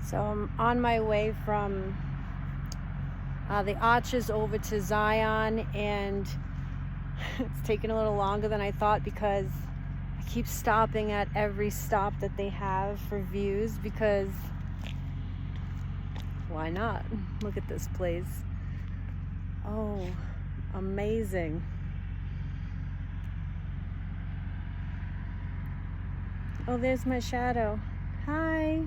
So I'm on my way from the Arches over to Zion, and it's taking a little longer than I thought because I keep stopping at every stop that they have for views, because why not? Look at this place. Oh, amazing. Oh, there's my shadow. Hi.